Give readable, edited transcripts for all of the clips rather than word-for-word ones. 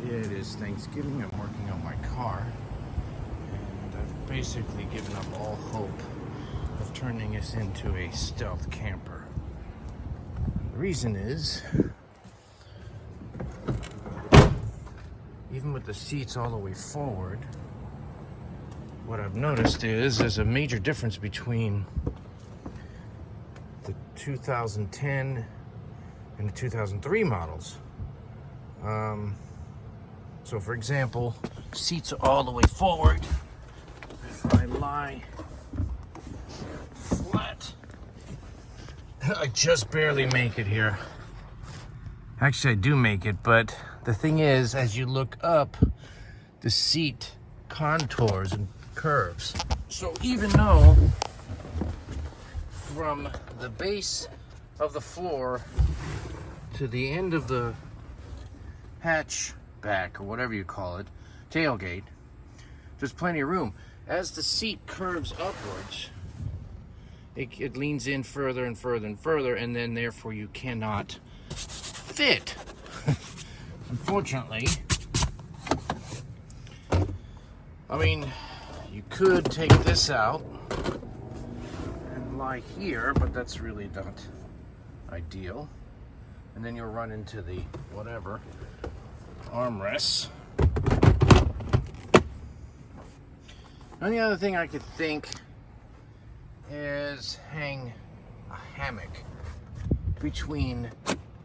It is Thanksgiving. I'm working on my car, and I've basically given up all hope of turning this into a stealth camper. The reason is, even with the seats all the way forward, what I've noticed is there's a major difference between the 2010 and the 2003 models. So for example, seats are all the way forward. If I lie flat, I just barely make it here. Actually, I do make it, but the thing is, as you look up, the seat contours and curves. So even though from the base of the floor to the end of the hatchback, or whatever you call it, tailgate, there's plenty of room. As the seat curves upwards, it leans in further and further and further, and then therefore you cannot fit. Unfortunately, I mean, you could take this out and lie here, but that's really not ideal. And then you'll run into the whatever armrests. Only other thing I could think is hang a hammock between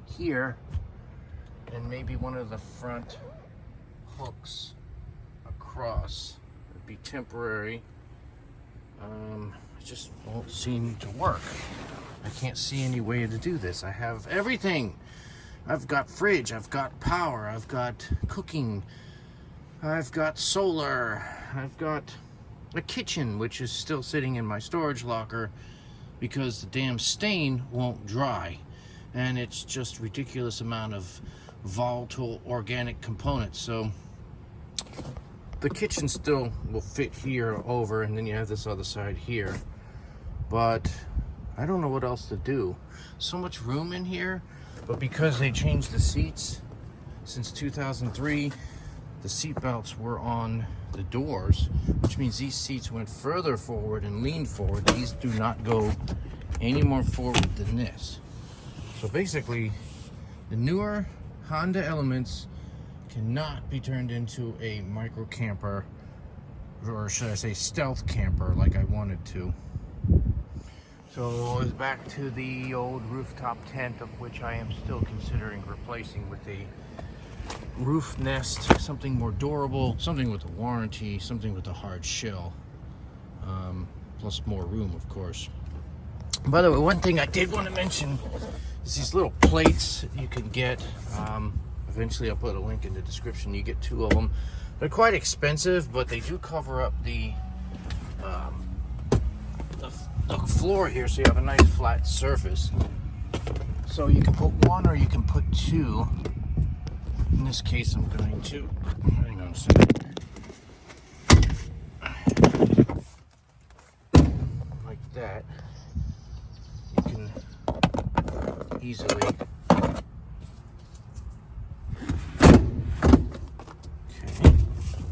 here and maybe one of the front hooks across. It'd be temporary. It just won't seem to work. I can't see any way to do this. I have everything. I've got fridge, I've got power, I've got cooking, I've got solar, I've got a kitchen, which is still sitting in my storage locker because the damn stain won't dry. And it's just ridiculous amount of volatile organic components. So the kitchen still will fit here over, and then you have this other side here. But I don't know what else to do. So much room in here, but because they changed the seats since 2003, the seat belts were on the doors, which means these seats went further forward and leaned forward. These do not go any more forward than this. So basically, the newer Honda Elements cannot be turned into a micro camper, or should I say stealth camper, like I wanted to. So it's back to the old rooftop tent, of which I am still considering replacing with a roof nest, something more durable, something with a warranty, something with a hard shell, plus more room, of course. By the way, one thing I did want to mention is these little plates you can get. Eventually I'll put a link in the description. You get 2 of them. They're quite expensive, but they do cover up the floor here, so you have a nice flat surface. So you can put 1 or you can put 2. In this case, I'm going to, hang on a second, like that. You can easily, okay,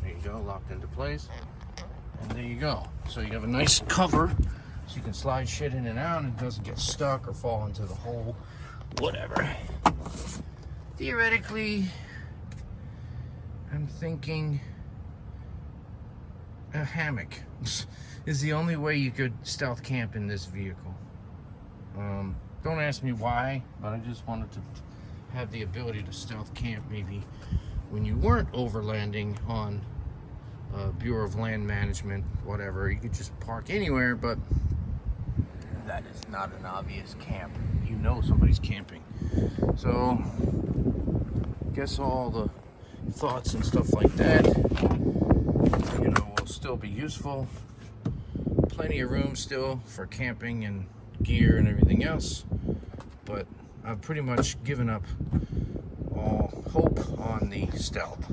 there you go, locked into place, and there you go. So you have a nice cover, so you can slide shit in and out, and it doesn't get stuck or fall into the hole, whatever. Theoretically, I'm thinking a hammock is the only way you could stealth camp in this vehicle. Don't ask me why, but I just wanted to have the ability to stealth camp maybe when you weren't overlanding on Bureau of Land Management, whatever. You could just park anywhere, but that is not an obvious camp. You know somebody's camping. So, guess all the thoughts and stuff like that, you know, will still be useful. Plenty of room still for camping and gear and everything else, but I've pretty much given up all hope on the stealth.